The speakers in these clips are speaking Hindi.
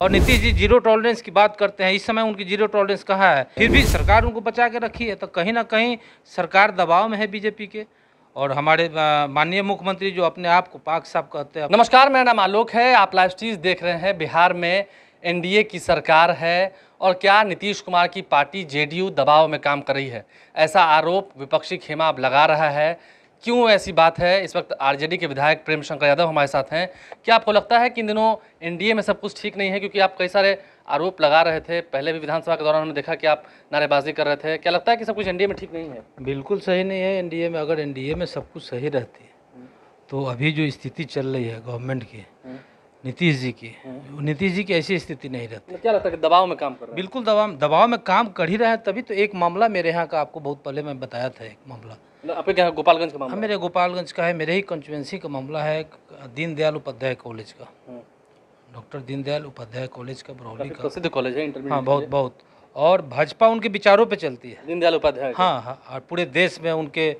और नीतीश जी जीरो टॉलरेंस की बात करते हैं। इस समय उनकी जीरो टॉलरेंस कहाँ है? फिर भी सरकार उनको बचा के रखी है। तो कहीं ना कहीं सरकार दबाव में है बीजेपी के, और हमारे माननीय मुख्यमंत्री जो अपने आप को पाक साफ कहते हैं। नमस्कार, मेरा नाम आलोक है। आप लाइव स्ट्रीम देख रहे हैं। बिहार में एनडीए की सरकार है और क्या नीतीश कुमार की पार्टी जेडीयू दबाव में काम कर रही है, ऐसा आरोप विपक्षी खेमा अब लगा रहा है। क्यों ऐसी बात है? इस वक्त आरजेडी के विधायक प्रेम शंकर यादव हमारे साथ हैं। क्या आपको लगता है कि इन दिनों एनडीए में सब कुछ ठीक नहीं है? क्योंकि आप कई सारे आरोप लगा रहे थे, पहले भी विधानसभा के दौरान हमने देखा कि आप नारेबाजी कर रहे थे। क्या लगता है कि सब कुछ एनडीए में ठीक नहीं है? बिल्कुल सही नहीं है एनडीए में। अगर एनडीए में सब कुछ सही रहती है तो अभी जो स्थिति चल रही है गवर्नमेंट की, नीतीश जी की ऐसी स्थिति नहीं रहती। क्या लगता है कि दबाव में काम कर रहे हैं? बिल्कुल दबाव में काम कर ही रहे हैं। तभी तो एक मामला मेरे यहाँ का आपको बहुत पहले मैं बताया था। एक मामला आपके क्या गोपालगंज का मामला? मेरे गोपालगंज का है, मेरे ही कंस्टिट्यूंसी का मामला है। दीनदयाल उपाध्याय कॉलेज का, डॉक्टर दीनदयाल उपाध्याय कॉलेज का, बरौली का प्रसिद्ध कॉलेज है, इंटरमीडिएट। हाँ, बहुत। और भाजपा उनके विचारों पे चलती है, दीनदयाल उपाध्याय। हाँ। और पूरे देश में उनके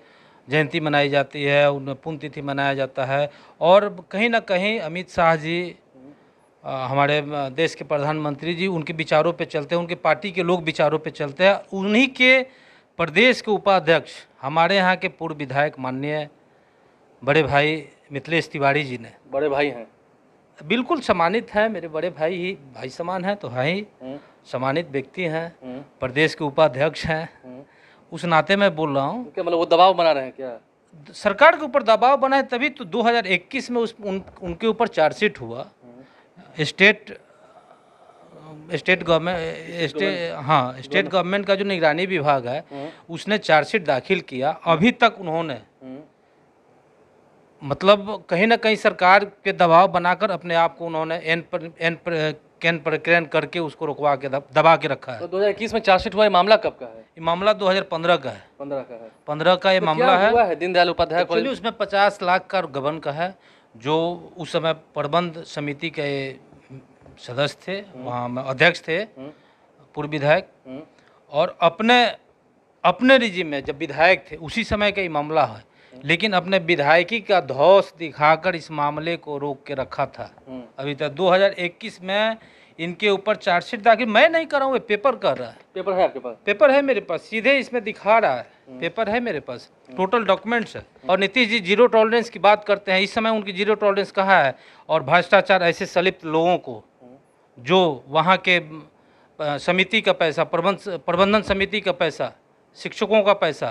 जयंती मनाई जाती है, उन पुण्यतिथि मनाया जाता है। और कहीं ना कहीं अमित शाह जी, हमारे देश के प्रधानमंत्री जी, उनके विचारों पे चलते हैं, उनके पार्टी के लोग विचारों पे चलते हैं। उन्हीं के प्रदेश के उपाध्यक्ष, हमारे यहाँ के पूर्व विधायक माननीय बड़े भाई मिथिलेश तिवारी जी ने, बड़े भाई हैं, बिल्कुल सम्मानित हैं, मेरे बड़े भाई ही भाई समान हैं, तो हैं ही, सम्मानित व्यक्ति हैं, प्रदेश के उपाध्यक्ष हैं। उस नाते मैं बोल रहा हूँ। क्या मतलब वो दबाव बना रहे हैं क्या? सरकार के ऊपर दबाव बनाए, तभी तो 2021 में उनके ऊपर चार्जशीट हुआ। स्टेट गवर्नमेंट का जो निगरानी विभाग है उसने चार्जशीट दाखिल किया। अभी तक उन्होंने मतलब कहीं ना कहीं सरकार के दबाव बनाकर अपने आप को उन्होंने कैन प्रकरण करके उसको रुकवा के दबा के रखा है। तो 2021 में चार्जशीट हुआ, ये मामला कब का है? ये मामला 2015 का है। 15 का ये तो मामला है। दीनदयाल उपाध्याय कॉलेज उसमें 50 लाख का गबन का है, जो उस समय प्रबंध समिति के सदस्य थे, वहाँ अध्यक्ष थे, पूर्व विधायक। और अपने रिजिम में जब विधायक थे उसी समय का ये मामला है, लेकिन अपने विधायकी का धौंस दिखाकर इस मामले को रोक के रखा था। अभी तक 2021 में इनके ऊपर चार्जशीट दाखिल मैं नहीं कर रहा हूँ, पेपर कर रहा है। पेपर है आपके पास? पेपर है मेरे पास, सीधे इसमें दिखा रहा है, पेपर है मेरे पास, टोटल डॉक्यूमेंट्स है। और नीतीश जी जीरो टॉलरेंस की बात करते हैं। इस समय उनकी जीरो टॉलरेंस कहाँ है? और भ्रष्टाचार ऐसे संलिप्त लोगों को, जो वहाँ के समिति का पैसा, प्रबंधन समिति का पैसा, शिक्षकों का पैसा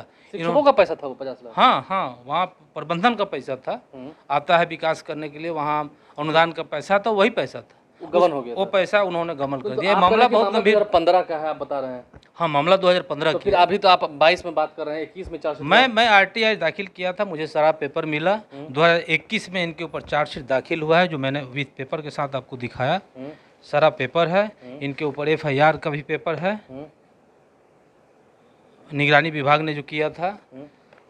था वो 50 लाख। हाँ, वहाँ प्रबंधन का पैसा था, आता है विकास करने के लिए, वहाँ अनुदान का पैसा था, वही पैसा था, गबन हो गया। वो पैसा उन्होंने गबन कर दिया। मामला बहुत गंभीर। 2015 का है आप बता रहे हैं? हाँ, मामला 2015 तो फिर अभी तो आप 22 में बात कर रहे हैं, 21 में चार्जशीट? मैं आरटीआई दाखिल किया था, मुझे सारा पेपर मिला। 2021 में इनके ऊपर चार्जशीट दाखिल हुआ है, जो मैंने विथ पेपर के साथ आपको दिखाया। सारा पेपर है, इनके ऊपर एफआईआर का भी पेपर है, निगरानी विभाग ने जो किया था,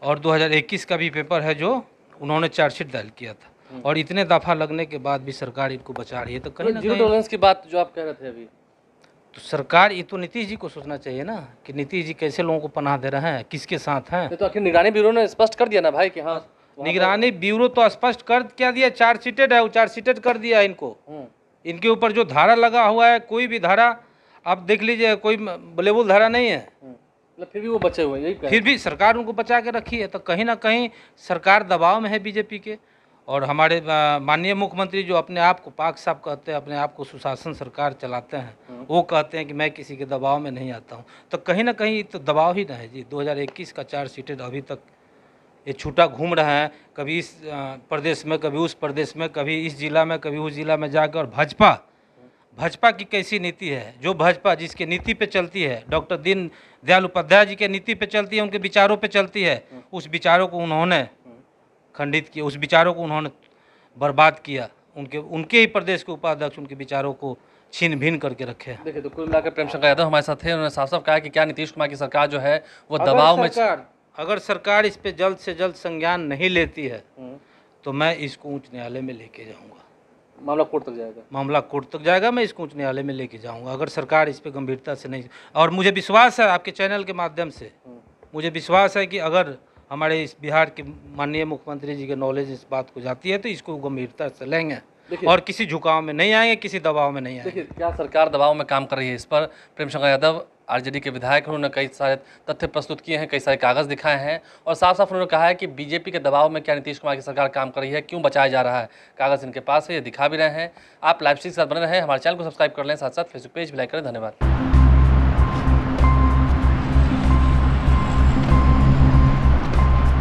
और 2021 का भी पेपर है जो उन्होंने चार्जशीट दाखिल किया था। और इतने दफा लगने के बाद भी सरकार इनको बचा रही है। तो कहीं ना जीरो टॉलरेंस की बात जो आप कह रहे थे अभी, तो सरकार, ये तो नीतीश जी को सोचना चाहिए ना कि नीतीश जी कैसे लोगों को पनाह दे रहे हैं, किसके साथ हैं। तो आखिर निगरानी ब्यूरो ने स्पष्ट कर दिया ना भाई कि हाँ, निगरानी ब्यूरो तो स्पष्ट कर क्या दिया, चार्जशीटेड है, वो चार्जशीटेड कर दिया इनको। इनके ऊपर जो धारा लगा हुआ है, कोई भी धारा आप देख लीजिए, कोई बलेबुल धारा नहीं है। फिर भी वो बचे हुए हैं, फिर भी सरकार उनको बचा के रखी है। तो कहीं ना कहीं सरकार दबाव में है बीजेपी के, और हमारे माननीय मुख्यमंत्री जो अपने आप को पाक साफ कहते हैं, अपने आप को सुशासन सरकार चलाते हैं, वो कहते हैं कि मैं किसी के दबाव में नहीं आता हूँ। तो कहीं ना कहीं तो दबाव ही ना है जी। 2021 का चार्जशीटेड अभी तक ये छूटा घूम रहे हैं, कभी इस प्रदेश में, कभी उस प्रदेश में, कभी इस जिला में, कभी उस जिला में जाकर। और भाजपा की कैसी नीति है? जो भाजपा जिसके नीति पे चलती है, डॉक्टर दीनदयाल उपाध्याय जी के नीति पे चलती है, उनके विचारों पे चलती है, उस विचारों को उन्होंने खंडित किया, उस विचारों को उन्होंने बर्बाद किया। उनके ही प्रदेश के उपाध्यक्ष उनके विचारों को छीन भिन करके रखे। देखिए, तो कुल मिलाकर प्रेम शंकर यादव हमारे साथ थे। उन्होंने साफ साफ कहा कि क्या नीतीश कुमार की सरकार जो है वो दबाव में, अगर सरकार इस पे जल्द से जल्द संज्ञान नहीं लेती है तो मैं इसको उच्च न्यायालय में लेके जाऊंगा। मामला कोर्ट तक जाएगा? मामला कोर्ट तक जाएगा, मैं इसको उच्च न्यायालय में लेके जाऊंगा अगर सरकार इस पे गंभीरता से नहीं। और मुझे विश्वास है, आपके चैनल के माध्यम से मुझे विश्वास है कि अगर हमारे इस बिहार के माननीय मुख्यमंत्री जी के नॉलेज इस बात को जाती है तो इसको गंभीरता से लेंगे। और किसी झुकाव में नहीं आएंगे, किसी दबाव में नहीं आएंगे। देखिए, क्या सरकार दबाव में काम कर रही है, इस पर प्रेम शंकर यादव आरजेडी के विधायक उन्होंने कई सारे तथ्य प्रस्तुत किए हैं, कई सारे कागज दिखाए हैं और साफ साफ उन्होंने कहा है कि बीजेपी के दबाव में क्या नीतीश कुमार की सरकार काम कर रही है, क्यों बचाया जा रहा है। कागज इनके पास है, ये दिखा भी रहे हैं। आप लाइव स्ट्रीम के साथ बने रहें, हमारे चैनल को सब्सक्राइब कर लें, साथ साथ फेसबुक पेज भी लाइक करें। धन्यवाद।